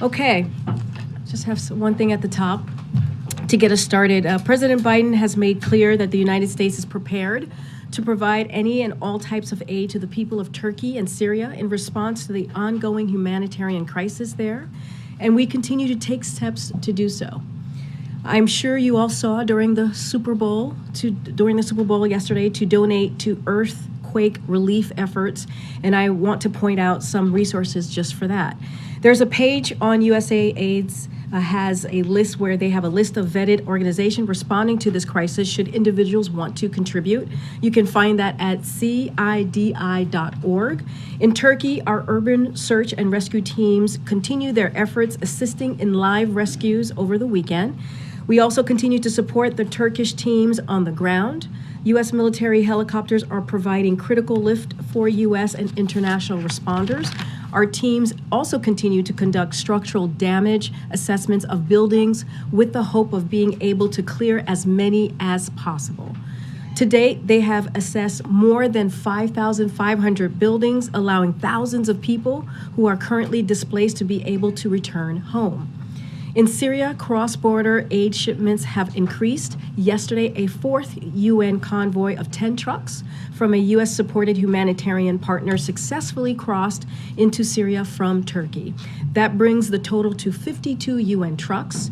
Okay, just have one thing at the top to get us started. President Biden has made clear that the United States is prepared to provide any and all types of aid to the people of Turkey and Syria in response to the ongoing humanitarian crisis there, and we continue to take steps to do so. I'm sure you all saw during the Super Bowl yesterday to donate to earthquake relief efforts, and I want to point out some resources just for that. There's a page on USAID's has a list where they have a list of vetted organizations responding to this crisis should individuals want to contribute. You can find that at CIDI.org. In Turkey, our urban search and rescue teams continue their efforts assisting in live rescues over the weekend. We also continue to support the Turkish teams on the ground. U.S. military helicopters are providing critical lift for U.S. and international responders. Our teams also continue to conduct structural damage assessments of buildings with the hope of being able to clear as many as possible. To date, they have assessed more than 5,500 buildings, allowing thousands of people who are currently displaced to be able to return home. In Syria, cross-border aid shipments have increased. Yesterday, a fourth UN convoy of 10 trucks from a U.S.-supported humanitarian partner successfully crossed into Syria from Turkey. That brings the total to 52 UN trucks,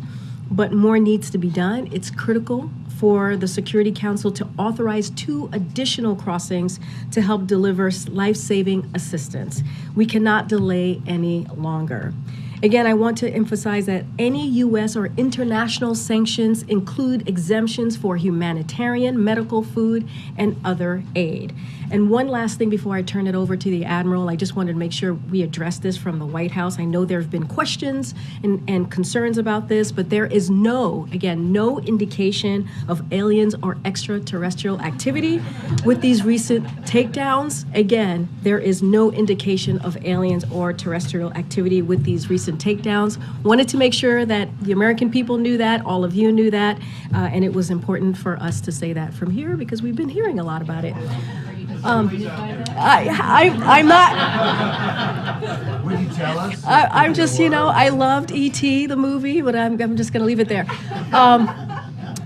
but more needs to be done. It's critical for the Security Council to authorize 2 additional crossings to help deliver life-saving assistance. We cannot delay any longer. Again, I want to emphasize that any U.S. or international sanctions include exemptions for humanitarian, medical, food, and other aid. And one last thing before I turn it over to the Admiral, I just wanted to make sure we address this from the White House. I know there have been questions and concerns about this, but there is no indication of aliens or extraterrestrial activity with these recent takedowns. Again, there is no indication of aliens or terrestrial activity with these recent takedowns. Wanted to make sure that the American people knew that, all of you knew that, and it was important for us to say that from here because we've been hearing a lot about it. I'm not. Would you tell us? I'm just, I loved E.T., the movie, but I'm just going to leave it there.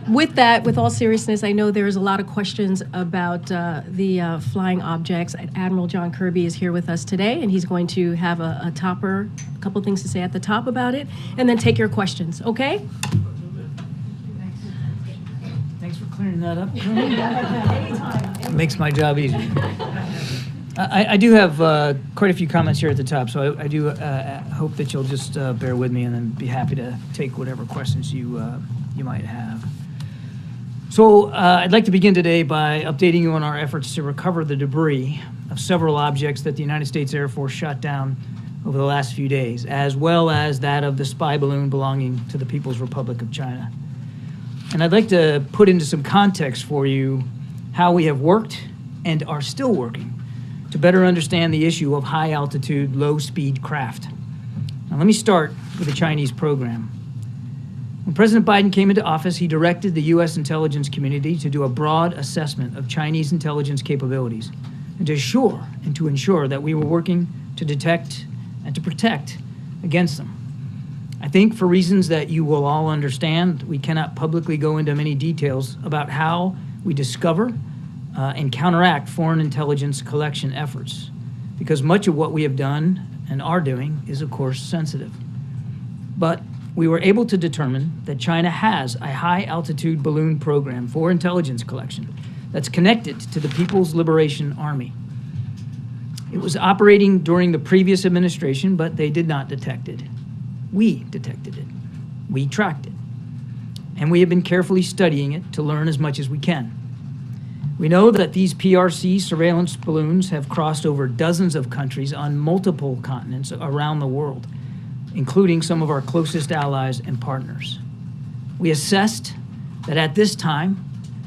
With that, with all seriousness, I know there's a lot of questions about the flying objects. Admiral John Kirby is here with us today, and he's going to have a couple things to say at the top about it, and then take your questions, okay? Thanks for clearing that up. Makes my job easier. I do have quite a few comments here at the top, so I do hope that you'll just bear with me and then be happy to take whatever questions you might have. So I'd like to begin today by updating you on our efforts to recover the debris of several objects that the United States Air Force shot down over the last few days, as well as that of the spy balloon belonging to the People's Republic of China. And I'd like to put into some context for you how we have worked and are still working to better understand the issue of high-altitude, low-speed craft. Now let me start with the Chinese program. When President Biden came into office, he directed the U.S. intelligence community to do a broad assessment of Chinese intelligence capabilities and to ensure that we were working to detect and to protect against them. I think for reasons that you will all understand, we cannot publicly go into many details about how we discover and counteract foreign intelligence collection efforts, because much of what we have done and are doing is, of course, sensitive. But we were able to determine that China has a high-altitude balloon program for intelligence collection that's connected to the People's Liberation Army. It was operating during the previous administration, but they did not detect it. We detected it. We tracked it. And we have been carefully studying it to learn as much as we can. We know that these PRC surveillance balloons have crossed over dozens of countries on multiple continents around the world, including some of our closest allies and partners. We assessed that at this time,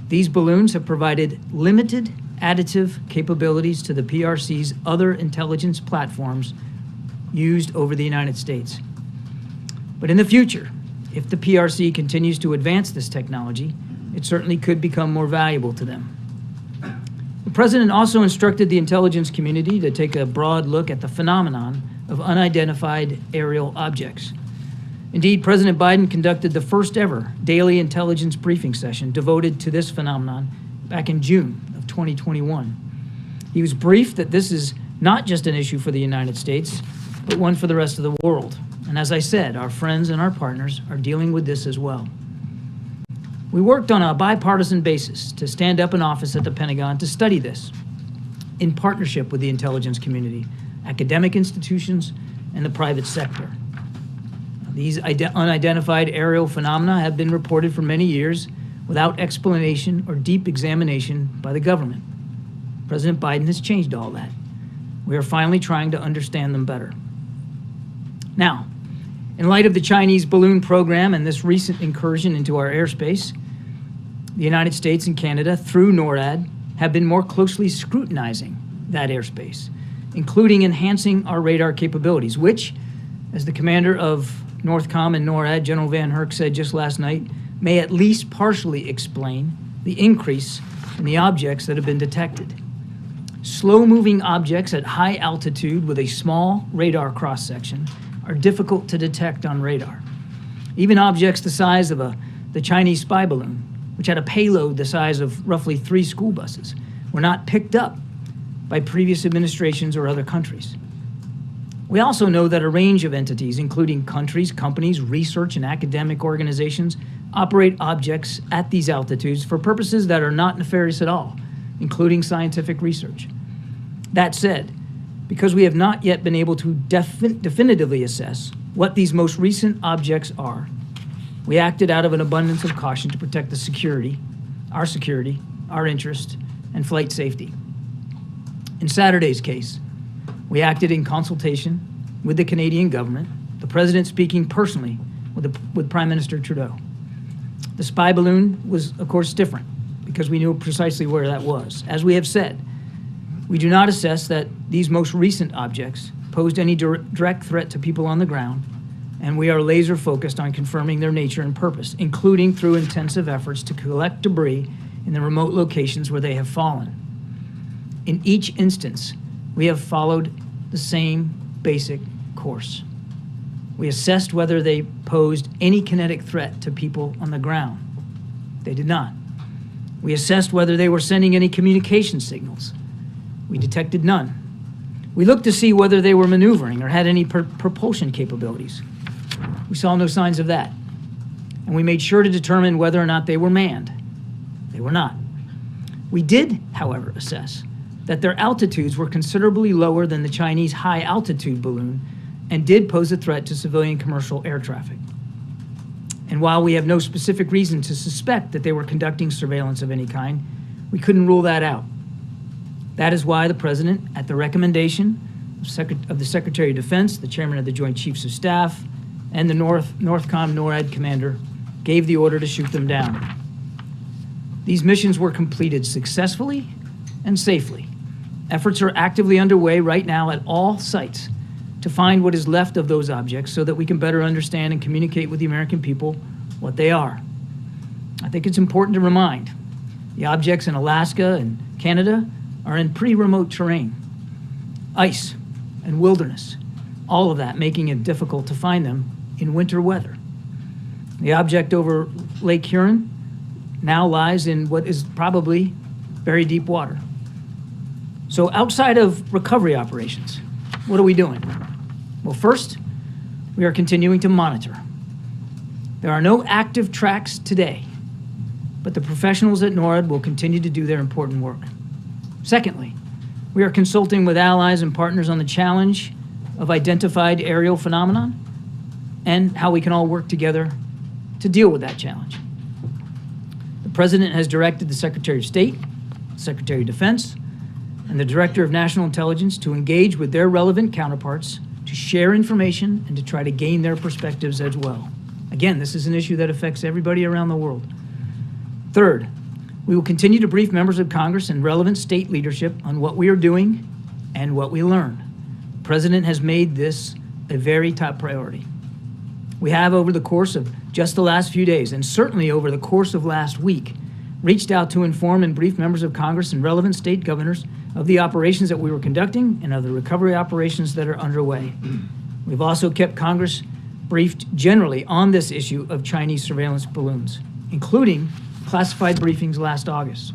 these balloons have provided limited additive capabilities to the PRC's other intelligence platforms used over the United States. But in the future, if the PRC continues to advance this technology, it certainly could become more valuable to them. The President also instructed the intelligence community to take a broad look at the phenomenon of unidentified aerial objects, Indeed, President Biden conducted the first ever daily intelligence briefing session devoted to this phenomenon back in June of 2021. He was briefed that this is not just an issue for the United States, but one for the rest of the world. And as I said, our friends and our partners are dealing with this as well. We worked on a bipartisan basis to stand up an office at the Pentagon to study this in partnership with the intelligence community, academic institutions, and the private sector. These unidentified aerial phenomena have been reported for many years without explanation or deep examination by the government. President Biden has changed all that. We are finally trying to understand them better. Now, in light of the Chinese balloon program and this recent incursion into our airspace, the United States and Canada, through NORAD, have been more closely scrutinizing that airspace, including enhancing our radar capabilities, which, as the commander of NORTHCOM and NORAD, General Van Herk, said just last night, may at least partially explain the increase in the objects that have been detected. Slow-moving objects at high altitude with a small radar cross-section are difficult to detect on radar. Even objects the size of the Chinese spy balloon, which had a payload the size of roughly 3 school buses, were not picked up by previous administrations or other countries. We also know that a range of entities, including countries, companies, research, and academic organizations, operate objects at these altitudes for purposes that are not nefarious at all, including scientific research. That said, because we have not yet been able to definitively assess what these most recent objects are, we acted out of an abundance of caution to protect the security, our interest, and flight safety. In Saturday's case, we acted in consultation with the Canadian government, the President speaking personally with Prime Minister Trudeau. The spy balloon was, of course, different because we knew precisely where that was. As we have said, we do not assess that these most recent objects posed any direct threat to people on the ground, and we are laser focused on confirming their nature and purpose, including through intensive efforts to collect debris in the remote locations where they have fallen. In each instance, we have followed the same basic course. We assessed whether they posed any kinetic threat to people on the ground. They did not. We assessed whether they were sending any communication signals. We detected none. We looked to see whether they were maneuvering or had any propulsion capabilities. We saw no signs of that. And we made sure to determine whether or not they were manned. They were not. We did, however, assess that their altitudes were considerably lower than the Chinese high-altitude balloon and did pose a threat to civilian commercial air traffic. And while we have no specific reason to suspect that they were conducting surveillance of any kind, we couldn't rule that out. That is why the President, at the recommendation of the Secretary of Defense, the Chairman of the Joint Chiefs of Staff, and the NORTHCOM NORAD commander, gave the order to shoot them down. These missions were completed successfully and safely. Efforts are actively underway right now at all sites to find what is left of those objects so that we can better understand and communicate with the American people what they are. I think it's important to remind the objects in Alaska and Canada are in pretty remote terrain, ice and wilderness, all of that making it difficult to find them in winter weather. The object over Lake Huron now lies in what is probably very deep water. So outside of recovery operations, what are we doing? Well, first, we are continuing to monitor. There are no active tracks today, but the professionals at NORAD will continue to do their important work. Secondly, we are consulting with allies and partners on the challenge of identified aerial phenomenon and how we can all work together to deal with that challenge. The President has directed the Secretary of State, Secretary of Defense, and the Director of National Intelligence to engage with their relevant counterparts to share information and to try to gain their perspectives as well. Again, this is an issue that affects everybody around the world. Third, we will continue to brief members of Congress and relevant state leadership on what we are doing and what we learn. The President has made this a very top priority. We have, over the course of just the last few days, and certainly over the course of last week, reached out to inform and brief members of Congress and relevant state governors of the operations that we were conducting and of the recovery operations that are underway. We've also kept Congress briefed generally on this issue of Chinese surveillance balloons, including classified briefings last August.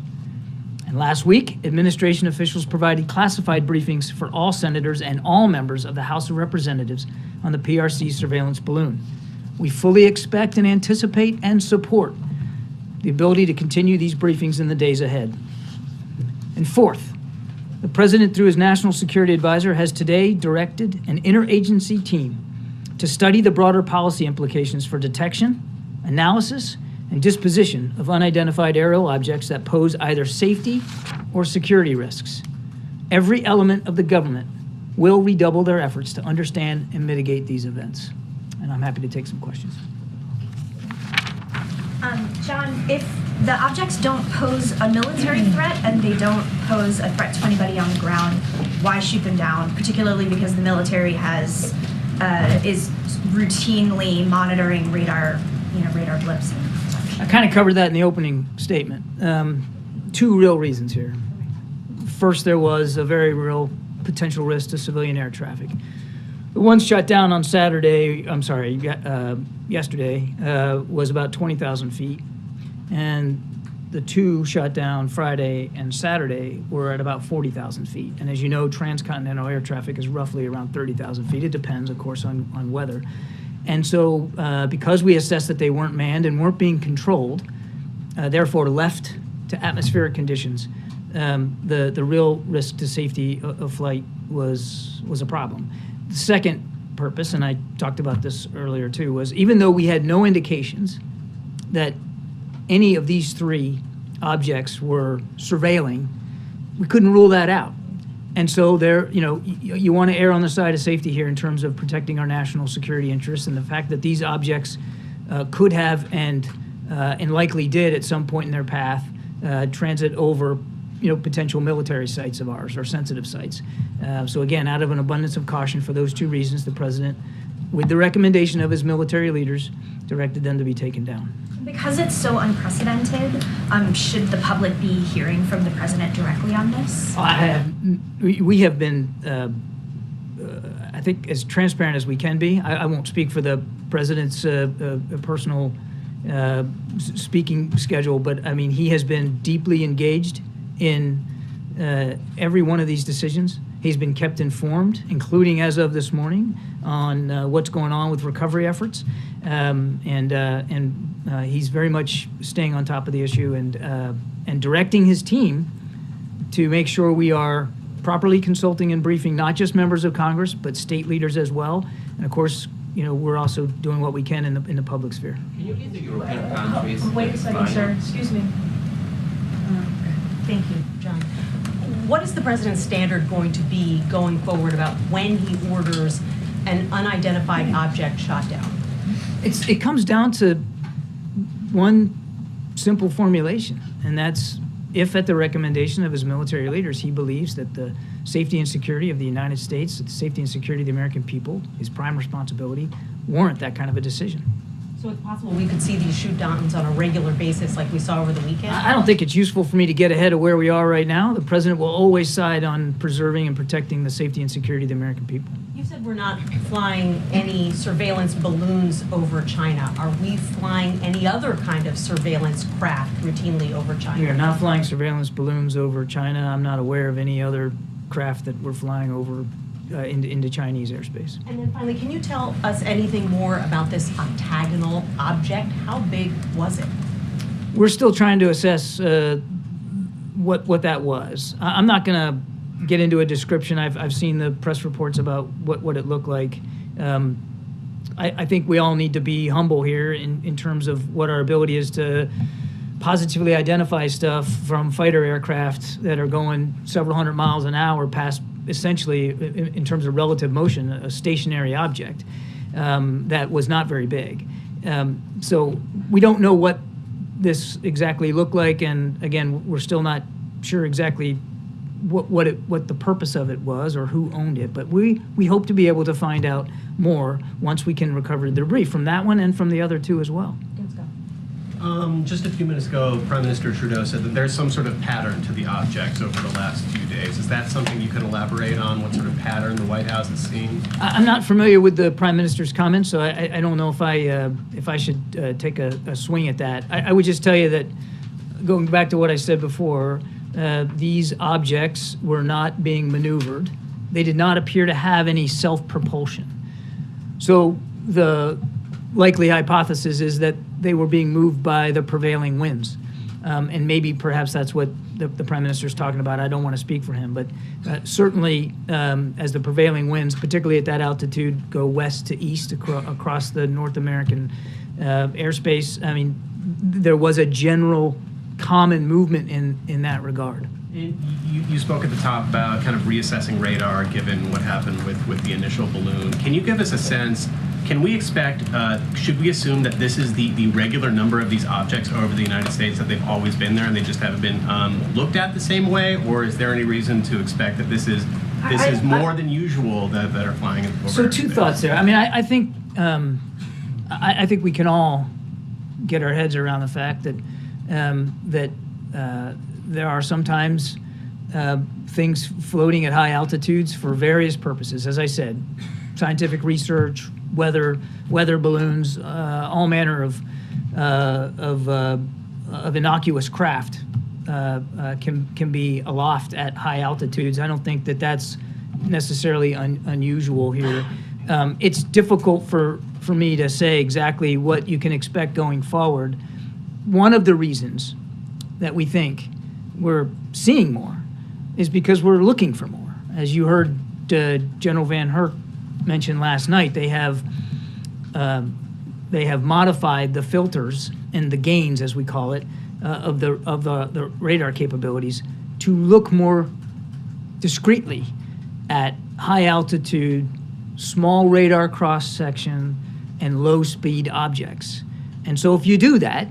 And last week, administration officials provided classified briefings for all senators and all members of the House of Representatives on the PRC surveillance balloon. We fully expect and anticipate and support the ability to continue these briefings in the days ahead. And fourth, the President, through his National Security Advisor, has today directed an interagency team to study the broader policy implications for detection, analysis, and disposition of unidentified aerial objects that pose either safety or security risks. Every element of the government will redouble their efforts to understand and mitigate these events. And I'm happy to take some questions. John, if the objects don't pose a military threat and they don't pose a threat to anybody on the ground, why shoot them down? Particularly because the military is routinely monitoring radar blips. I kind of covered that in the opening statement. Two real reasons here. First, there was a very real potential risk to civilian air traffic. The one shot down on yesterday, was about 20,000 feet. And the two shot down Friday and Saturday were at about 40,000 feet. And as you know, transcontinental air traffic is roughly around 30,000 feet. It depends, of course, on weather. And so because we assessed that they weren't manned and weren't being controlled, therefore left to atmospheric conditions, the real risk to safety of flight was a problem. The second purpose, and I talked about this earlier too, was even though we had no indications that any of these three objects were surveilling, we couldn't rule that out. And so you want to err on the side of safety here in terms of protecting our national security interests, and the fact that these objects could have and likely did at some point in their path transit over potential military sites of ours or sensitive sites. So again, out of an abundance of caution for those two reasons, the President, with the recommendation of his military leaders, directed them to be taken down. Because it's so unprecedented, should the public be hearing from the President directly on this? We have been, I think, as transparent as we can be. I won't speak for the President's personal speaking schedule, but I mean, he has been deeply engaged in every one of these decisions. He's been kept informed, including as of this morning, on what's going on with recovery efforts, and he's very much staying on top of the issue and directing his team to make sure we are properly consulting and briefing not just members of Congress, but state leaders as well. And of course, we're also doing what we can in the public sphere. Can you give the European countries? Wait a second, sir. Excuse me. Thank you, John. What is the President's standard going to be going forward about when he orders an unidentified object shot down? It comes down to one simple formulation, and that's if at the recommendation of his military leaders, he believes that the safety and security of the United States, the safety and security of the American people, his prime responsibility, warrant that kind of a decision. So it's possible we could see these shoot downs on a regular basis like we saw over the weekend? I don't think it's useful for me to get ahead of where we are right now. The President will always side on preserving and protecting the safety and security of the American people. You said we're not flying any surveillance balloons over China. Are we flying any other kind of surveillance craft routinely over China? We are not flying surveillance balloons over China. I'm not aware of any other craft that we're flying over into Chinese airspace. And then finally, can you tell us anything more about this octagonal object? How big was it? We're still trying to assess what that was. I'm not going to get into a description. I've seen the press reports about what it looked like. I think we all need to be humble here in terms of what our ability is to positively identify stuff from fighter aircraft that are going several hundred miles an hour past, essentially, in terms of relative motion, a stationary object that was not very big. So we don't know what this exactly looked like, and again, we're still not sure exactly what the purpose of it was or who owned it, but we hope to be able to find out more once we can recover the debris from that one and from the other two as well. Just a few minutes ago, Prime Minister Trudeau said that there's some sort of pattern to the objects over the last few days. Is that something you can elaborate on, what sort of pattern the White House is seeing? I'm not familiar with the Prime Minister's comments, so I don't know if I should take a swing at that. I would just tell you that, going back to what I said before, these objects were not being maneuvered. They did not appear to have any self-propulsion. So the likely hypothesis is that they were being moved by the prevailing winds. And maybe perhaps that's what the Prime Minister's talking about. I don't want to speak for him, but certainly as the prevailing winds, particularly at that altitude, go west to east across the North American airspace, I mean, there was a general common movement in that regard. You spoke at the top about kind of reassessing radar given what happened with the initial balloon. Can you give us a sense, can we expect, should we assume that this is the regular number of these objects over the United States, that they've always been there and they just haven't been looked at the same way? Or is there any reason to expect that this is more than usual that are flying over? So two thoughts there. I mean, I think we can all get our heads around the fact that there are sometimes things floating at high altitudes for various purposes. As I said, scientific research, weather balloons, all manner of innocuous craft can be aloft at high altitudes. I don't think that that's necessarily unusual here. It's difficult for me to say exactly what you can expect going forward. One of the reasons that we think we're seeing more is because we're looking for more. As you heard General Van Herk mention last night, they have modified the filters and the gains, as we call it, of the radar capabilities to look more discreetly at high altitude, small radar cross section, and low speed objects. And so if you do that,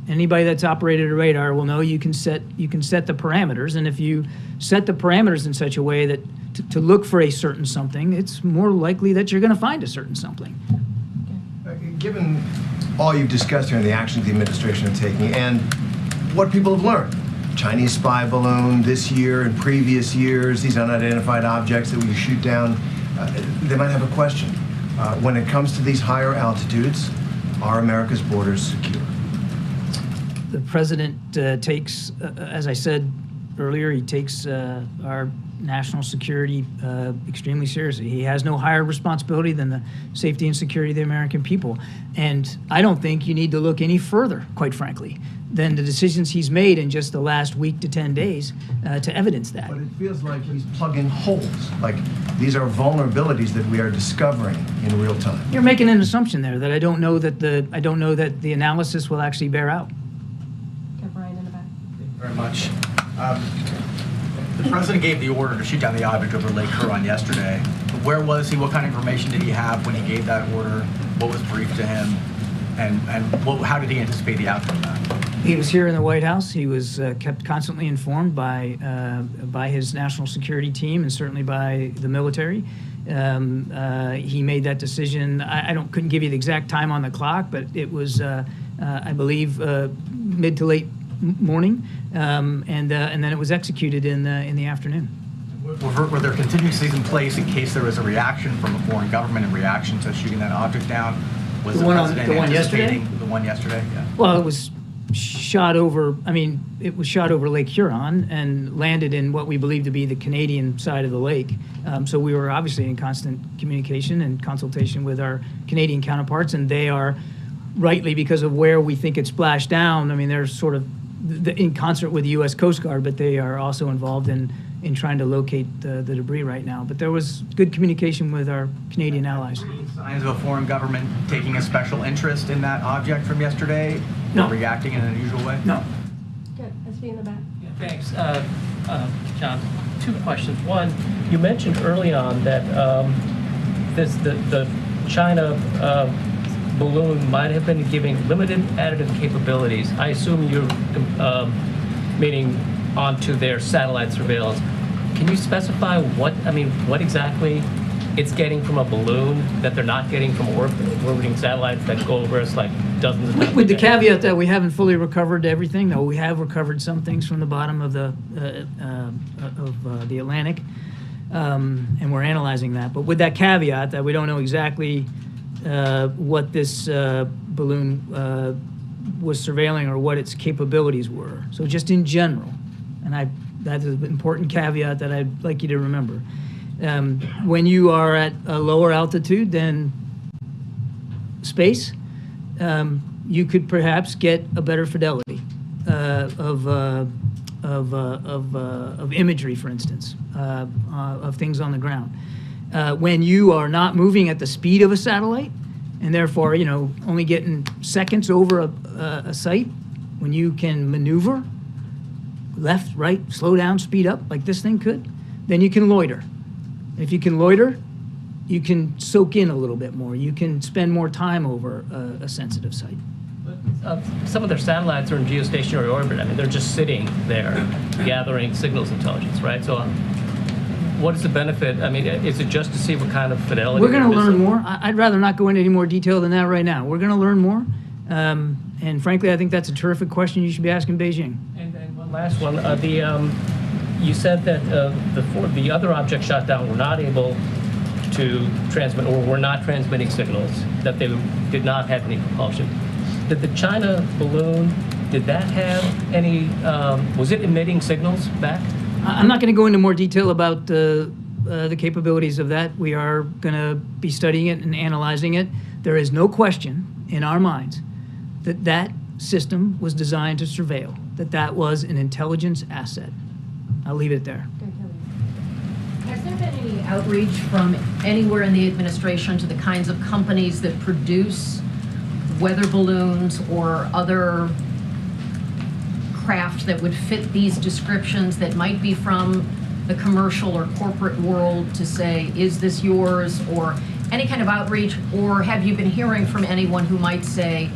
anybody that's operated a radar will know you can set the parameters, and if you set the parameters in such a way that to look for a certain something, it's more likely that you're going to find a certain something. Given all you've discussed here and the actions the administration is taking and what people have learned, Chinese spy balloon this year and previous years, these unidentified objects that we shoot down, they might have a question. When it comes to these higher altitudes, are America's borders secure? The president takes, as I said earlier, he takes our national security extremely seriously. He has no higher responsibility than the safety and security of the American people. And I don't think you need to look any further, quite frankly, than the decisions he's made in just the last week to 10 days to evidence that. But it feels like he's plugging holes. Like these are vulnerabilities that we are discovering in real time. You're making an assumption there that I don't know that the analysis will actually bear out. Brian in the back. Thank you very much. The president gave the order to shoot down the object over Lake Huron yesterday. Where was he? What kind of information did he have when he gave that order? What was briefed to him? And how did he anticipate the outcome of that? He was here in the White House. He was kept constantly informed by his national security team and certainly by the military. He made that decision. I couldn't give you the exact time on the clock, but it was, I believe, mid to late morning, and then it was executed in the afternoon. Were there contingencies in place in case there was a reaction from a foreign government in reaction to shooting that object down? Was the president anticipating the one yesterday? Yeah. Well, it was shot over. I mean, it was shot over Lake Huron and landed in what we believe to be the Canadian side of the lake. So we were obviously in constant communication and consultation with our Canadian counterparts, and they are rightly, because of where we think it splashed down. I mean, they're sort of in concert with the U.S. Coast Guard, but they are also involved in trying to locate the debris right now. But there was good communication with our Canadian allies. Signs of a foreign government taking a special interest in that object from yesterday? No. Reacting in an unusual way? No. Good. SB in the back. Yeah, thanks. John, two questions. One, you mentioned early on that the China balloon might have been giving limited additive capabilities. I assume you're meaning onto their satellite surveillance. Can you specify what exactly it's getting from a balloon that they're not getting from orbiting satellites that go over us like dozens of times. With the a day. caveat that we haven't fully recovered everything, though we have recovered some things from the bottom of the Atlantic, and we're analyzing that. But with that caveat that we don't know exactly what this balloon was surveilling or what its capabilities were. So just in general, and that is an important caveat that I'd like you to remember. When you are at a lower altitude than space, you could perhaps get a better fidelity of imagery, for instance, of things on the ground. When you are not moving at the speed of a satellite, and therefore, only getting seconds over a site, when you can maneuver left, right, slow down, speed up, like this thing could, then you can loiter. If you can loiter, you can soak in a little bit more. You can spend more time over a sensitive site. Some of their satellites are in geostationary orbit. I mean, they're just sitting there gathering signals intelligence, right? So what is the benefit? I mean, is it just to see what kind of fidelity? We're going to learn more. I'd rather not go into any more detail than that right now. We're going to learn more. And frankly, I think that's a terrific question you should be asking Beijing. And one last one. You said that the other objects shot down were not able to transmit, or were not transmitting signals, that they did not have any propulsion. Did the China balloon, did that have any, was it emitting signals back? I'm not going to go into more detail about the capabilities of that. We are going to be studying it and analyzing it. There is no question in our minds that that system was designed to surveil, that was an intelligence asset. I'll leave it there. Has there been any outreach from anywhere in the administration to the kinds of companies that produce weather balloons or other craft that would fit these descriptions that might be from the commercial or corporate world to say, is this yours, or any kind of outreach? Or have you been hearing from anyone who might say,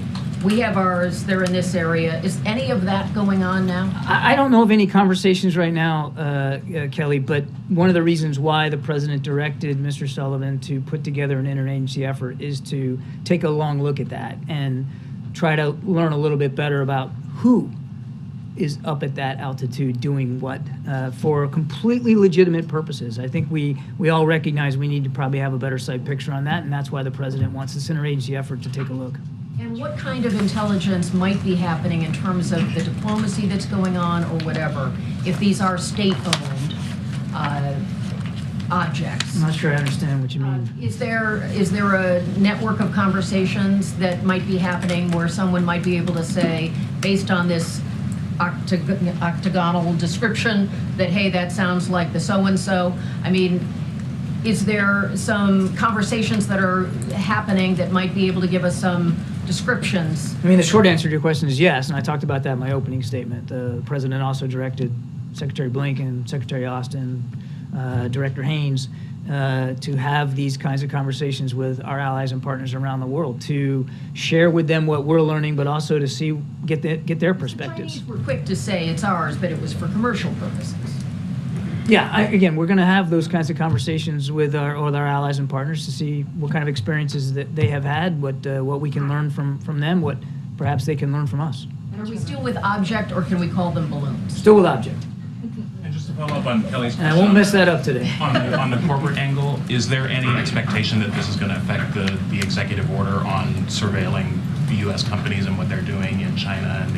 we have ours, they're in this area? Is any of that going on now? I don't know of any conversations right now, Kelly, but one of the reasons why the president directed Mr. Sullivan to put together an interagency effort is to take a long look at that and try to learn a little bit better about who is up at that altitude doing what for completely legitimate purposes. I think we all recognize we need to probably have a better sight picture on that, and that's why the president wants this interagency effort to take a look. And what kind of intelligence might be happening in terms of the diplomacy that's going on or whatever, if these are state-owned objects? I'm not sure I understand what you mean. Is there a network of conversations that might be happening where someone might be able to say, based on this octagonal description, that, hey, that sounds like the so-and-so? I mean, is there some conversations that are happening that might be able to give us some descriptions? I mean, the short answer to your question is yes, and I talked about that in my opening statement. The president also directed Secretary Blinken, Secretary Austin, Director Haynes to have these kinds of conversations with our allies and partners around the world, to share with them what we're learning, but also to get their perspectives. The Chinese were quick to say it's ours, but it was for commercial purposes. Yeah, again, we're going to have those kinds of conversations with our allies and partners to see what kind of experiences that they have had, what we can learn from them, what perhaps they can learn from us. And are we still with object, or can we call them balloons? Still with object. And just to follow up on Kelly's question, And I won't mess that up today. on the corporate angle, is there any expectation that this is going to affect the executive order on surveilling the U.S. companies and what they're doing in China and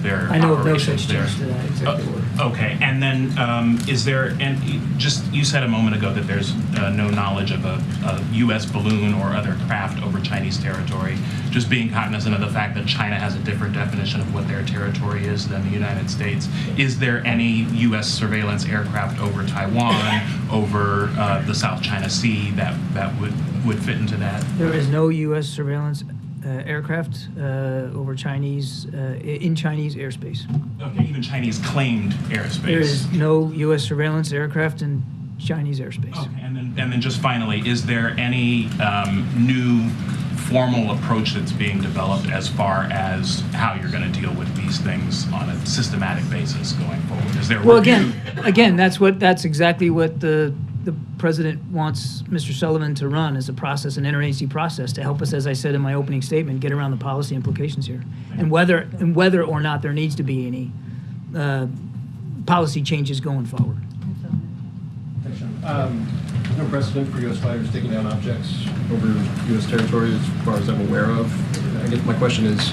their I know of no operations such there? change to that executive order. Okay, and then is there, and you said a moment ago that there's no knowledge of a U.S. balloon or other craft over Chinese territory, just being cognizant of the fact that China has a different definition of what their territory is than the United States. Is there any U.S. surveillance aircraft over Taiwan, over the South China Sea that would fit into that? There is no U.S. surveillance aircraft over Chinese, in Chinese airspace. Okay, even Chinese claimed airspace. There is no U.S. surveillance aircraft in Chinese airspace. Okay, and then just finally, is there any new formal approach that's being developed as far as how you're going to deal with these things on a systematic basis going forward? Is there Well, again, that's exactly what the the president wants Mr. Sullivan to run as a process, an interagency process, to help us, as I said in my opening statement, get around the policy implications here, and whether or not there needs to be any policy changes going forward. Thanks, Sean. There's no precedent for U.S. fighters taking down objects over U.S. territory, as far as I'm aware of. I guess my question is,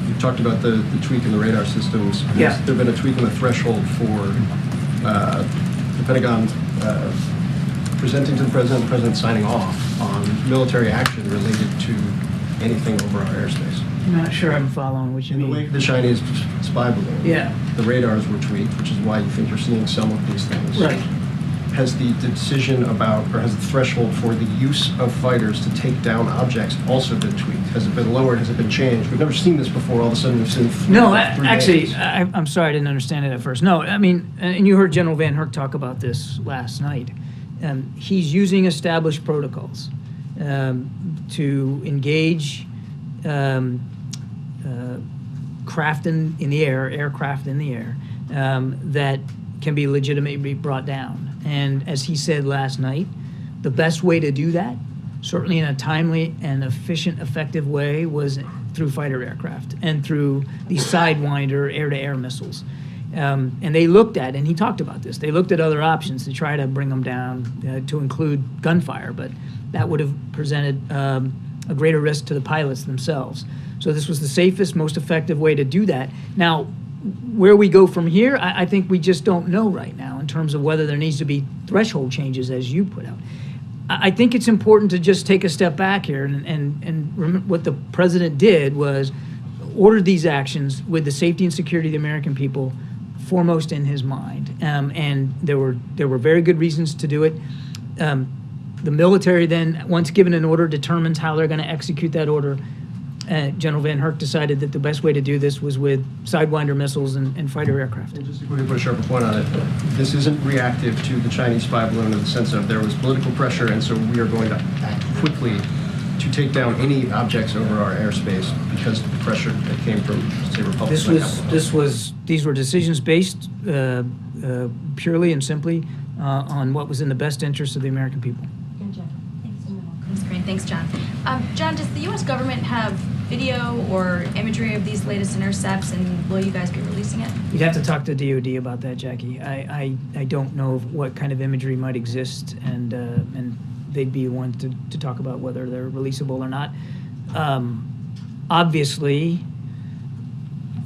you talked about the tweak in the radar systems. Yeah. Has there been a tweak in the threshold for the Pentagon presenting to the president signing off on military action related to anything over our airspace? I'm not sure I'm following what you In the mean. wake of the Chinese spy balloon, Yeah. the radars were tweaked, which is why you think you're seeing some of these things. Right. Has the decision about, or has the threshold for the use of fighters to take down objects also been tweaked? Has it been lowered? Has it been changed? We've never seen this before. All of a sudden, we've seen three actually, days. I'm sorry I didn't understand it at first. No, I mean, and you heard General Van Herk talk about this last night. He's using established protocols to engage craft in the air, aircraft in the air, that can be legitimately brought down. And as he said last night, the best way to do that, certainly in a timely and efficient, effective way, was through fighter aircraft and through these Sidewinder air-to-air missiles. And they looked at, and he talked about this, they looked at other options to try to bring them down, to include gunfire, but that would have presented a greater risk to the pilots themselves. So this was the safest, most effective way to do that. Now, where we go from here, I think we just don't know right now in terms of whether there needs to be threshold changes, as you put out. I think it's important to just take a step back here, and remember what the president did was ordered these actions with the safety and security of the American people foremost in his mind, and there were very good reasons to do it. The military then, once given an order, determines how they're going to execute that order. General Van Herk decided that the best way to do this was with Sidewinder missiles and fighter aircraft. And just to quickly put a sharper point on it, this isn't reactive to the Chinese spy balloon in the sense of there was political pressure, and so we are going to act quickly to take down any objects over our airspace because of the pressure that came from, say, Republicans. These were decisions based purely and simply on what was in the best interest of the American people. Thanks, John. John, does the U.S. government have video or imagery of these latest intercepts, and will you guys be releasing it? You'd have to talk to DOD about that, Jackie. I don't know what kind of imagery might exist, and they'd be one to talk about whether they're releasable or not. Obviously,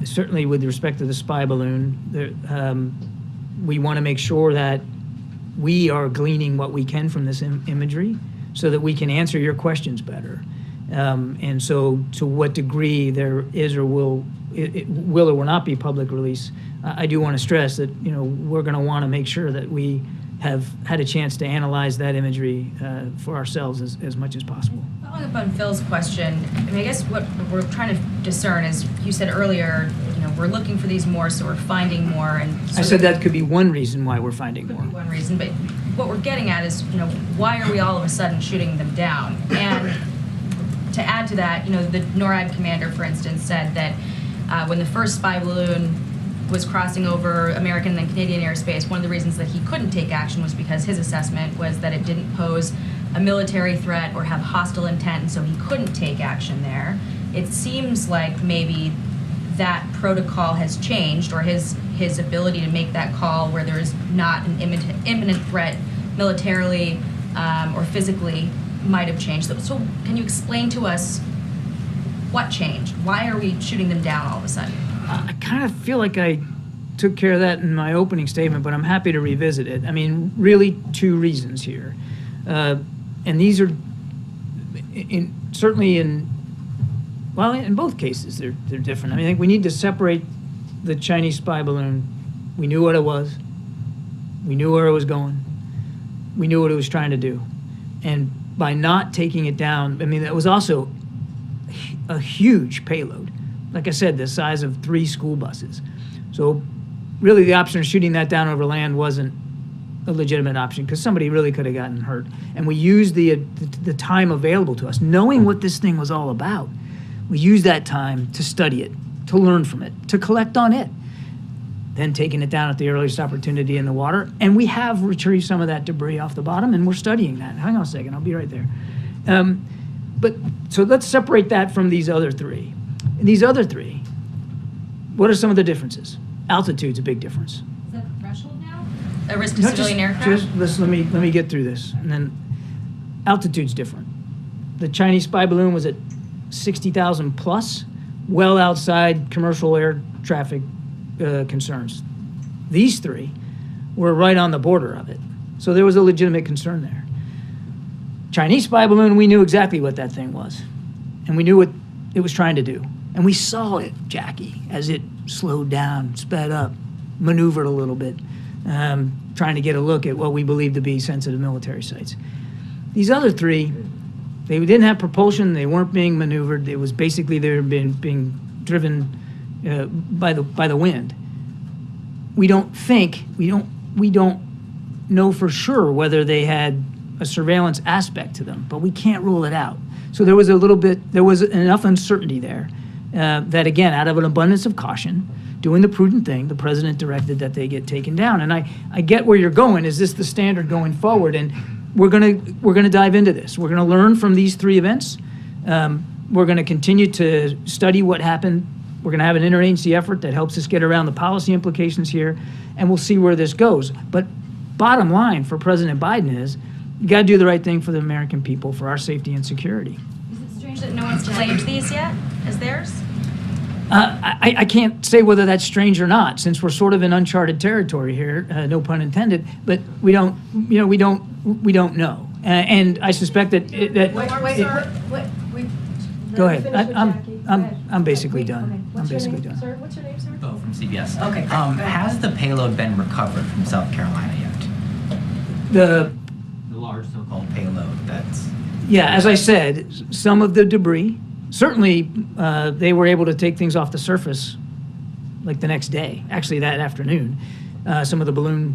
certainly with respect to the spy balloon, we want to make sure that we are gleaning what we can from this imagery so that we can answer your questions better. And so to what degree there is or will or will not be public release, I do want to stress that, you know, we're going to want to make sure that we have had a chance to analyze that imagery for ourselves as much as possible. Following up on Phil's question, I mean, I guess what we're trying to discern is, you said earlier, you know, we're looking for these more, so we're finding more. And I said that could be one reason why we're finding more. One reason, but what we're getting at is, you know, why are we all of a sudden shooting them down? And to add to that, you know, the NORAD commander, for instance, said that when the first spy balloon was crossing over American and Canadian airspace, one of the reasons that he couldn't take action was because his assessment was that it didn't pose a military threat or have hostile intent, and so he couldn't take action there. It seems like maybe that protocol has changed, or his ability to make that call where there is not an imminent threat militarily or physically might have changed. So can you explain to us what changed? Why are we shooting them down all of a sudden? I kind of feel like I took care of that in my opening statement, but I'm happy to revisit it. I mean, really two reasons here. And these are certainly in both cases, they're different. I mean, I think we need to separate the Chinese spy balloon. We knew what it was. We knew where it was going. We knew what it was trying to do. And by not taking it down, I mean, that was also a huge payload. Like I said, the size of 3 school buses. So really the option of shooting that down over land wasn't a legitimate option, because somebody really could have gotten hurt. And we used the time available to us, knowing what this thing was all about. We used that time to study it, to learn from it, to collect on it. then taking it down at the earliest opportunity in the water. And we have retrieved some of that debris off the bottom, and we're studying that. Hang on a second, I'll be right there. But so let's separate that from these other three. These other three, what are some of the differences? Altitude's a big difference. Is that the threshold now? A risk to No, civilian aircraft? let me get through this, and then altitude's different. The Chinese spy balloon was at 60,000 plus, well outside commercial air traffic concerns. These three were right on the border of it, so there was a legitimate concern there. Chinese spy balloon, we knew exactly what that thing was, and we knew what it was trying to do, and we saw it, Jackie, as it slowed down, sped up, maneuvered a little bit, trying to get a look at what we believed to be sensitive military sites. These other three, they didn't have propulsion, they weren't being maneuvered, it was basically they were being driven by the wind. We don't know for sure whether they had a surveillance aspect to them, but we can't rule it out. So there was enough uncertainty there that, again, out of an abundance of caution, doing the prudent thing, the president directed that they get taken down. And I get where you're going. Is this the standard going forward? And we're gonna dive into this. We're gonna learn from these three events. We're gonna continue to study what happened. We're gonna have an interagency effort that helps us get around the policy implications here, and we'll see where this goes. But bottom line for President Biden is, you gotta do the right thing for the American people, for our safety and security. Is it strange that no one's claimed these yet as theirs? I can't say whether that's strange or not, since we're sort of in uncharted territory here, no pun intended. But we don't know, and I suspect that. Go ahead. I'm basically done. I'm basically done. Sir, what's your name, sir? Bo from CBS. Okay. Has the payload been recovered from South Carolina yet? The large so-called payload that's... Yeah, as I said, some of the debris, certainly they were able to take things off the surface like the next day, actually that afternoon, some of the balloon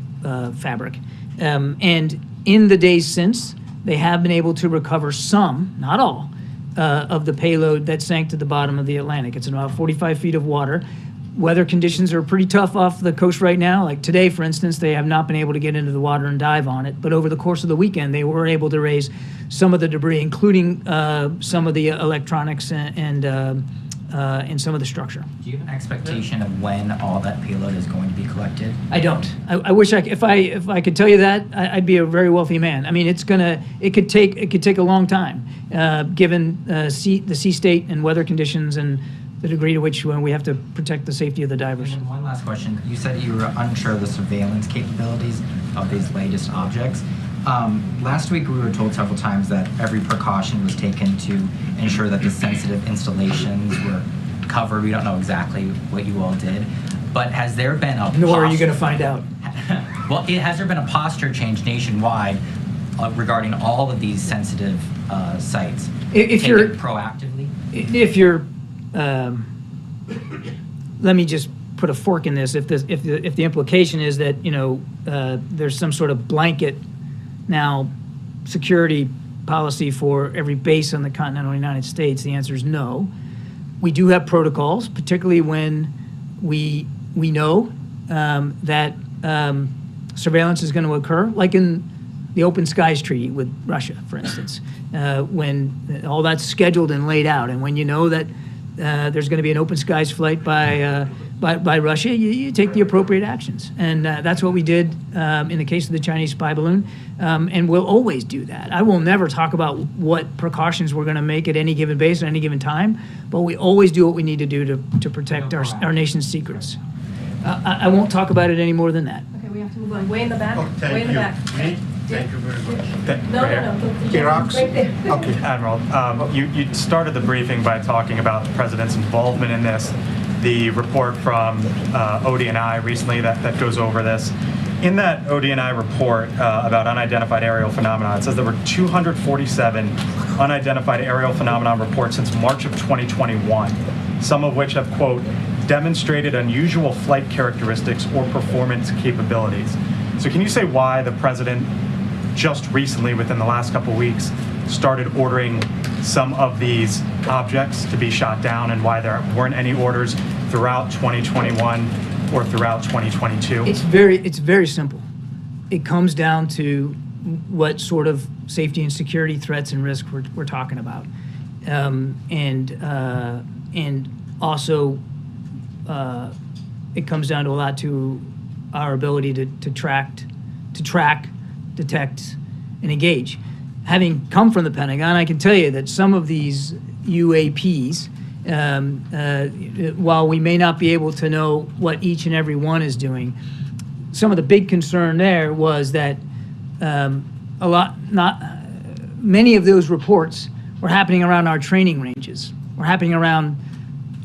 fabric. And in the days since, they have been able to recover some, not all, of the payload that sank to the bottom of the Atlantic. It's in about 45 feet of water. Weather conditions are pretty tough off the coast right now. Like today, for instance, they have not been able to get into the water and dive on it. But over the course of the weekend, they were able to raise some of the debris, including some of the electronics and some of the structure. Do you have an expectation of when all that payload is going to be collected? I don't. I wish if I could tell you that, I'd be a very wealthy man. I mean, it could take a long time, given the sea state and weather conditions and the degree to which we have to protect the safety of the divers. And one last question. You said you were unsure of the surveillance capabilities of these latest objects. Last week we were told several times that every precaution was taken to ensure that the sensitive installations were covered. We don't know exactly what you all did, but has there been a Nor are you going to find out. Well, has there been a posture change nationwide regarding all of these sensitive sites? If you're proactively? If you're let me just put a fork in this. If the implication is that there's some sort of blanket now security policy for every base on the continental United States, the answer is no. We do have protocols, particularly when we know that surveillance is going to occur, like in the Open Skies Treaty with Russia, for instance, when all that's scheduled and laid out, and when you know that there's going to be an open skies flight by Russia, you take the appropriate actions. And that's what we did in the case of the Chinese spy balloon, and we'll always do that. I will never talk about what precautions we're going to make at any given base at any given time, but we always do what we need to do to protect our nation's secrets. I won't talk about it any more than that. Okay, we have to move on. Way in the back. Thank Way in the you. back. Thank you very much. No. Iraq's? Right there. Okay. Admiral, you started the briefing by talking about the president's involvement in this. The report from ODNI recently that goes over this. In that ODNI report about unidentified aerial phenomena, it says there were 247 unidentified aerial phenomenon reports since March of 2021, some of which have, quote, demonstrated unusual flight characteristics or performance capabilities. So can you say why the president just recently, within the last couple of weeks, started ordering some of these objects to be shot down, and why there weren't any orders throughout 2021 or throughout 2022? It's very simple. It comes down to what sort of safety and security threats and risks we're talking about, and also it comes down to a lot to our ability to track, detect, and engage. Having come from the Pentagon, I can tell you that some of these UAPs, while we may not be able to know what each and every one is doing, some of the big concern there was that many of those reports were happening around our training ranges, were happening around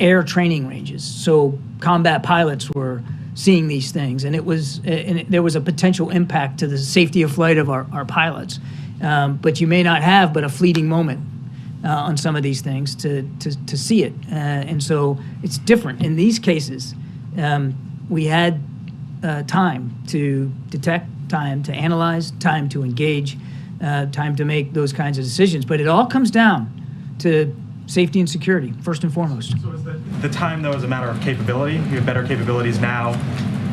air training ranges. So combat pilots were seeing these things, and there was a potential impact to the safety of flight of our pilots. But you may not have but a fleeting moment on some of these things to see it. And so it's different. In these cases, we had time to detect, time to analyze, time to engage, time to make those kinds of decisions. But it all comes down to safety and security, first and foremost. So is the time, though, is a matter of capability? We have better capabilities now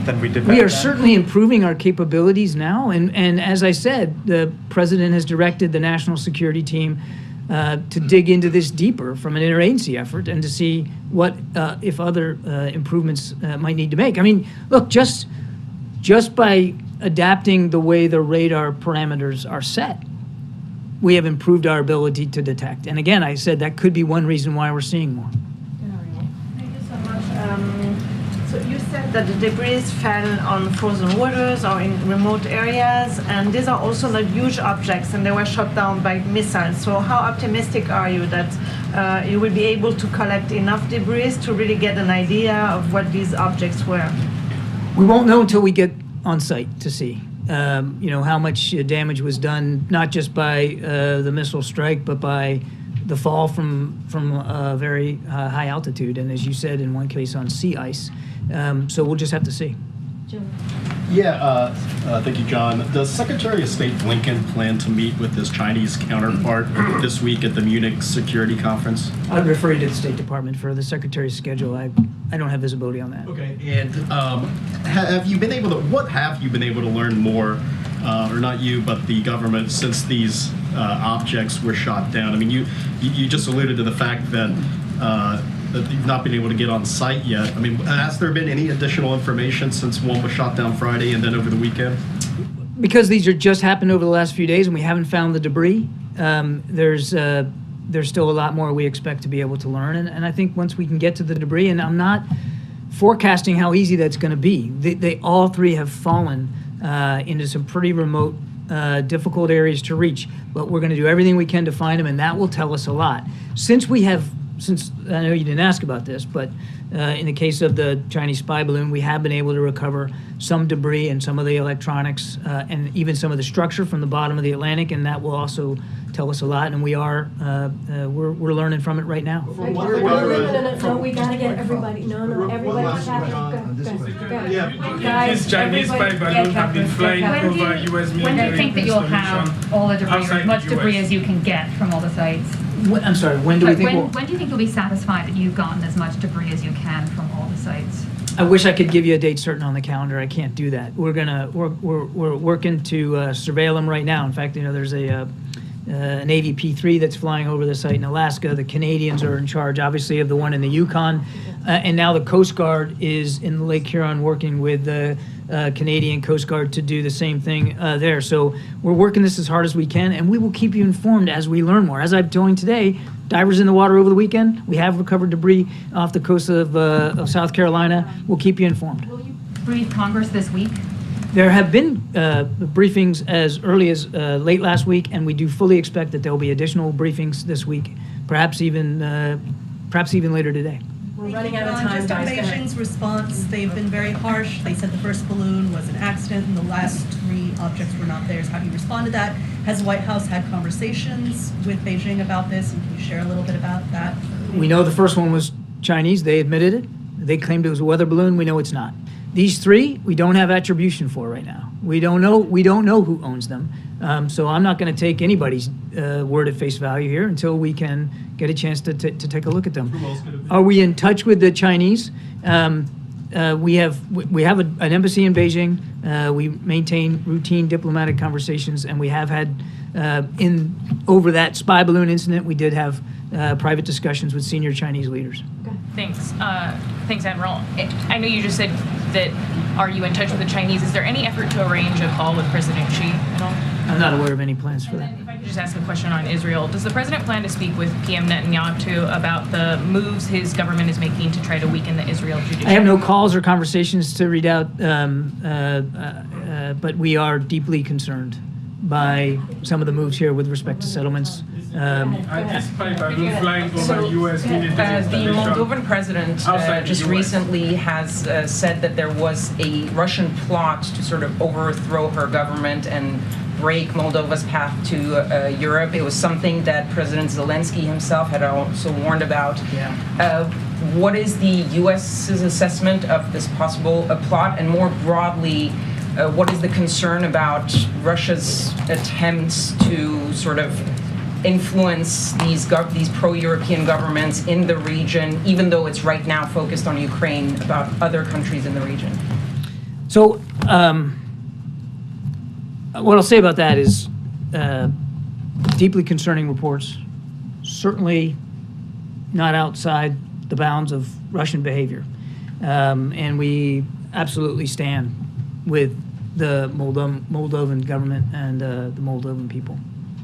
than we did back We are then? certainly improving our capabilities now, and as I said, the President has directed the National Security Team to dig into this deeper from an interagency effort and to see what, if other improvements might need to make. I mean, look, just by adapting the way the radar parameters are set, we have improved our ability to detect. And again, I said that could be one reason why we're seeing more. Thank you so much. So you said that the debris fell on frozen waters or in remote areas, and these are also not huge objects, and they were shot down by missiles. So how optimistic are you that you will be able to collect enough debris to really get an idea of what these objects were? We won't know until we get on site to see. How much damage was done, not just by the missile strike, but by the fall from a very high altitude, and as you said, in one case on sea ice. So we'll just have to see. Yeah, thank you, John. Does Secretary of State Blinken plan to meet with his Chinese counterpart this week at the Munich Security Conference? I'd refer you to the State Department for the Secretary's schedule. I don't have visibility on that. Okay, and what have you been able to learn more, or not you, but the government, since these objects were shot down? I mean, you just alluded to the fact that you've not been able to get on site yet. I mean, has there been any additional information since one was shot down Friday and then over the weekend? Because these are just happened over the last few days and we haven't found the debris, there's still a lot more we expect to be able to learn. And I think once we can get to the debris, and I'm not forecasting how easy that's going to be. They all three have fallen into some pretty remote, difficult areas to reach. But we're going to do everything we can to find them, and that will tell us a lot. Since I know you didn't ask about this, but in the case of the Chinese spy balloon, we have been able to recover some debris and some of the electronics and even some of the structure from the bottom of the Atlantic, and that will also tell us a lot. And we're learning from it right now. No, we gotta get everybody. No, everybody. These Chinese spy balloons have been flying over U.S. military. When do you think that you'll have all the debris, or as much debris as you can get from all the sites? I'm sorry, when do we think when do you think you'll be satisfied that you've gotten as much debris as you can from all the sites? I wish I could give you a date certain on the calendar. I can't do that. We're working to surveil them right now. In fact, there's an Navy P-3 that's flying over the site in Alaska. The Canadians are in charge, obviously, of the one in the Yukon, and now the Coast Guard is in Lake Huron working with the Canadian Coast Guard to do the same thing there. So we're working this as hard as we can, and we will keep you informed as we learn more. As I'm telling today, divers in the water over the weekend. We have recovered debris off the coast of South Carolina. We'll keep you informed. Will you brief Congress this week? There have been briefings as early as late last week, and we do fully expect that there will be additional briefings this week, perhaps even later today. We're running out of time, Just on Beijing's response, they've been very harsh. They said the first balloon was an accident and the last 3 objects were not theirs. How do you respond to that? Has the White House had conversations with Beijing about this, and can you share a little bit about that? We know the first one was Chinese. They admitted it. They claimed it was a weather balloon. We know it's not. These 3, we don't have attribution for right now. We don't know who owns them. So I'm not going to take anybody's word at face value here until we can get a chance to take a look at them. Are we in touch with the Chinese? we have an embassy in Beijing. We maintain routine diplomatic conversations, and we have had over that spy balloon incident. We did have private discussions with senior Chinese leaders. Thanks. Thanks, Admiral. I know you just said that, are you in touch with the Chinese? Is there any effort to arrange a call with President Xi at all? I'm not aware of any plans for that. If I could just ask a question on Israel. Does the president plan to speak with PM Netanyahu about the moves his government is making to try to weaken the Israel judiciary? I have no calls or conversations to read out, but we are deeply concerned by some of the moves here with respect to settlements. The Moldovan president just recently has said that there was a Russian plot to sort of overthrow her government and break Moldova's path to Europe. It was something that President Zelensky himself had also warned about. What is the U.S.'s assessment of this possible plot, and more broadly, what is the concern about Russia's attempts to sort of influence these pro-European governments in the region, even though it's right now focused on Ukraine, about other countries in the region? So, what I'll say about that is deeply concerning reports, certainly not outside the bounds of Russian behavior. And we absolutely stand with the Moldovan government and the Moldovan people.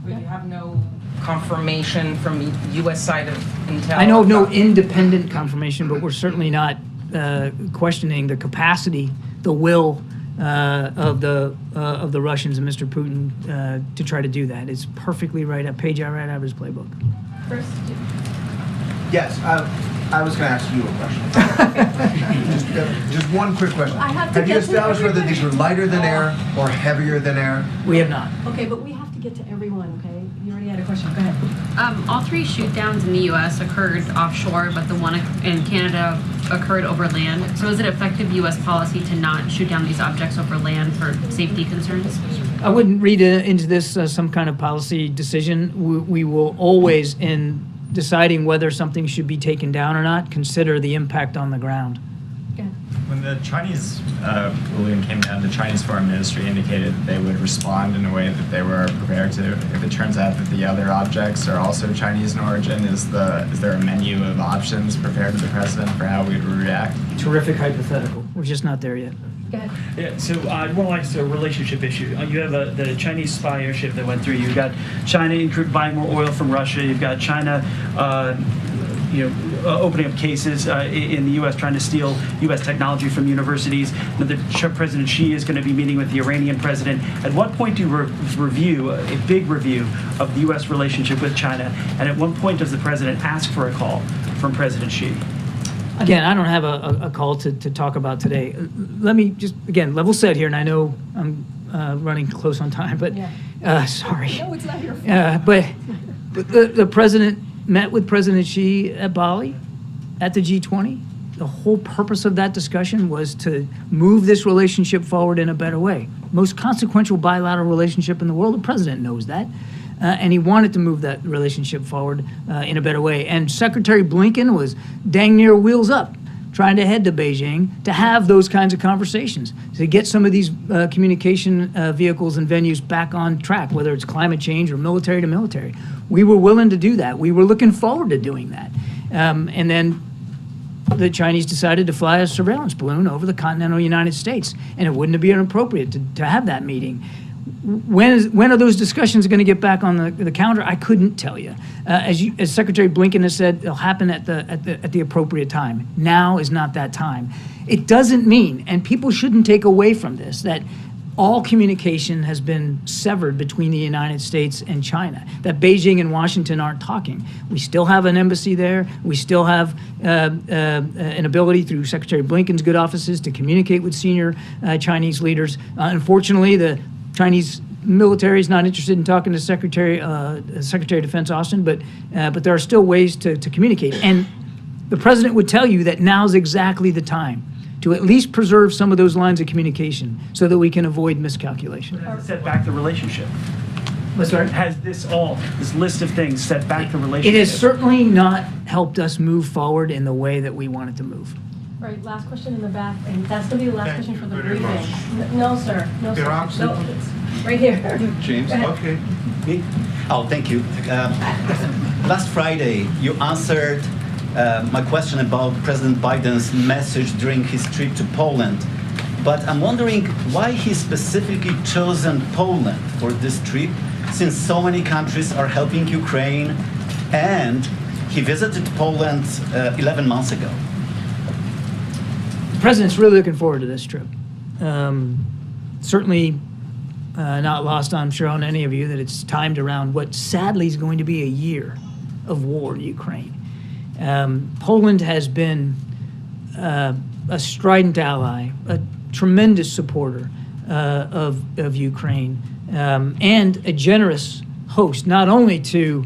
But you have no confirmation from the U.S. side of intel? I know of no independent confirmation, but we're certainly not questioning the capacity, the will of the Russians and Mr. Putin to try to do that. It's perfectly right, a page right out of his playbook. First. Yes, I was going to ask you a question. just one quick question. Have you established whether these were lighter than air or heavier than air? We have not. Okay, but we have to get to everyone, okay? You already had a question. Go ahead. All three shoot downs in the U.S. occurred offshore, but the one in Canada occurred over land. So is it effective U.S. policy to not shoot down these objects over land for safety concerns? I wouldn't read into this some kind of policy decision. We will always, in deciding whether something should be taken down or not, consider the impact on the ground. When the Chinese balloon came down, the Chinese Foreign Ministry indicated that they would respond in a way that they were prepared to. If it turns out that the other objects are also Chinese in origin, is there a menu of options prepared to the president for how we would react? Terrific hypothetical. We're just not there yet. Yeah, so more like it's a relationship issue. You have the Chinese spy airship that went through. You've got China buying more oil from Russia. You've got China, opening up cases in the U.S. trying to steal U.S. technology from universities. President Xi is going to be meeting with the Iranian president. At what point do you review a big review of the U.S. relationship with China? And at what point does the president ask for a call from President Xi? Again, I don't have a call to talk about today. Let me just, again, level set here, and I know I'm running close on time, but sorry. No, it's not your fault. But the president met with President Xi at Bali at the G20. The whole purpose of that discussion was to move this relationship forward in a better way. Most consequential bilateral relationship in the world, the president knows that. And he wanted to move that relationship forward in a better way. And Secretary Blinken was dang near wheels up, trying to head to Beijing to have those kinds of conversations, to get some of these communication vehicles and venues back on track, whether it's climate change or military to military. We were willing to do that. We were looking forward to doing that. And then the Chinese decided to fly a surveillance balloon over the continental United States, and it wouldn't be inappropriate to have that meeting. When are those discussions going to get back on the calendar? I couldn't tell you. As Secretary Blinken has said, it'll happen at the appropriate time. Now is not that time. It doesn't mean, and people shouldn't take away from this, that all communication has been severed between the United States and China, that Beijing and Washington aren't talking. We still have an embassy there. We still have an ability through Secretary Blinken's good offices to communicate with senior Chinese leaders. Unfortunately, the Chinese military is not interested in talking to Secretary of Defense Austin, but there are still ways to communicate. And the president would tell you that now's exactly the time to at least preserve some of those lines of communication so that we can avoid miscalculation. Set back the relationship. What's that? Has this list of things set back the relationship? It has certainly not helped us move forward in the way that we wanted to move. Right, last question in the back, and that's gonna be the last Thank question for the you very briefing. much. No, sir, no, sir. Iraq, No, it's right here. James, Go ahead. okay. Me? Oh, thank you. Last Friday, you answered my question about President Biden's message during his trip to Poland. But I'm wondering why he specifically chosen Poland for this trip, since so many countries are helping Ukraine, and he visited Poland 11 months ago. The president's really looking forward to this trip. Certainly not lost, I'm sure, on any of you that it's timed around what sadly is going to be a year of war in Ukraine. Poland has been a strident ally, a tremendous supporter of Ukraine, and a generous host, not only to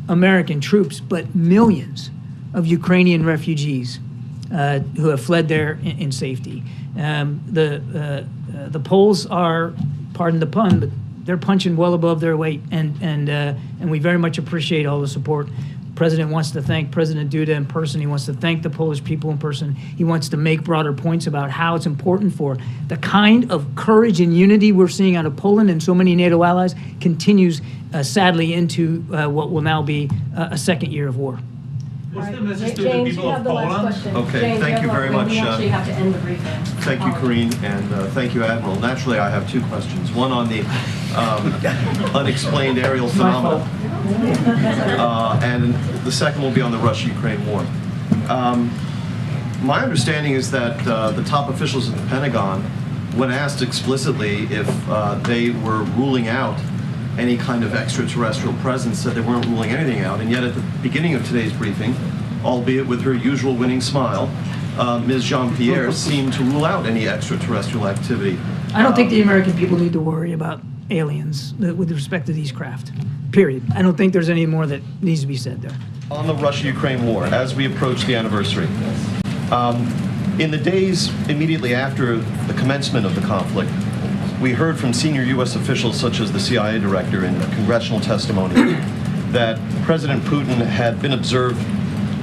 American troops, but millions of Ukrainian refugees who have fled there in safety. The Poles are, pardon the pun, but they're punching well above their weight, and we very much appreciate all the support. The President wants to thank President Duda in person. He wants to thank the Polish people in person. He wants to make broader points about how it's important for the kind of courage and unity we're seeing out of Poland and so many NATO allies continues sadly into what will now be a second year of war. What's All the right, message to James, the people you of have the last Poland? question. Okay, James, thank you have very one. much. We actually have to end the briefing. Thank you, Karine, and thank you, Admiral. Naturally, I have two questions. One on the unexplained aerial phenomena, and the second will be on the Russia-Ukraine war. My understanding is that the top officials at the Pentagon, when asked explicitly if they were ruling out any kind of extraterrestrial presence, said they weren't ruling anything out. And yet at the beginning of today's briefing, albeit with her usual winning smile, Ms. Jean-Pierre seemed to rule out any extraterrestrial activity. I don't think the American people need to worry about aliens with respect to these craft, period. I don't think there's any more that needs to be said there. On the Russia-Ukraine war, as we approach the anniversary, in the days immediately after the commencement of the conflict, we heard from senior U.S. officials such as the CIA director in congressional testimony that President Putin had been observed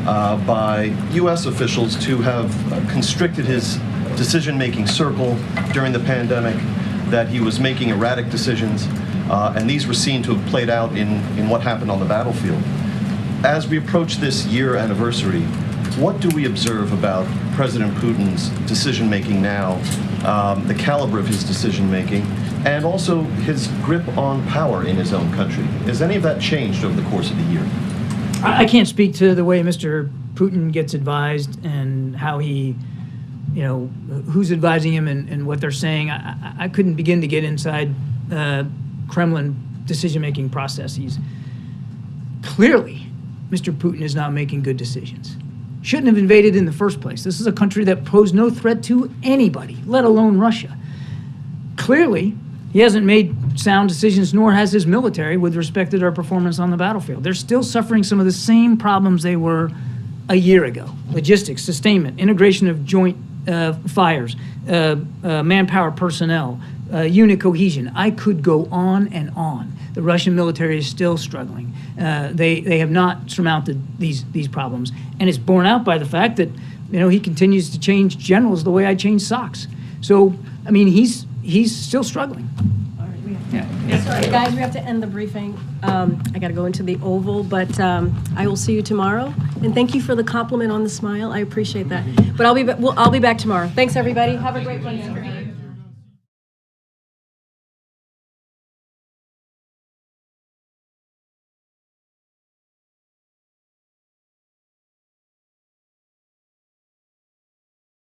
by U.S. officials to have constricted his decision-making circle during the pandemic, that he was making erratic decisions, and these were seen to have played out in what happened on the battlefield. As we approach this year anniversary, what do we observe about President Putin's decision-making now, the caliber of his decision-making, and also his grip on power in his own country? Has any of that changed over the course of the year? I can't speak to the way Mr. Putin gets advised and how he, who's advising him and what they're saying. I couldn't begin to get inside Kremlin decision-making processes. Clearly, Mr. Putin is not making good decisions. Shouldn't have invaded in the first place. This is a country that posed no threat to anybody, let alone Russia. Clearly, he hasn't made sound decisions, nor has his military, with respect to their performance on the battlefield. They're still suffering some of the same problems they were a year ago. Logistics, sustainment, integration of joint fires, manpower personnel, unit cohesion. I could go on and on. The Russian military is still struggling. They have not surmounted these problems. And it's borne out by the fact that, he continues to change generals the way I change socks. So, I mean, he's still struggling. Sorry, guys, we have to end the briefing. I got to go into the Oval, but I will see you tomorrow. And thank you for the compliment on the smile. I appreciate that. But I'll be back tomorrow. Thanks, everybody. Have a great one.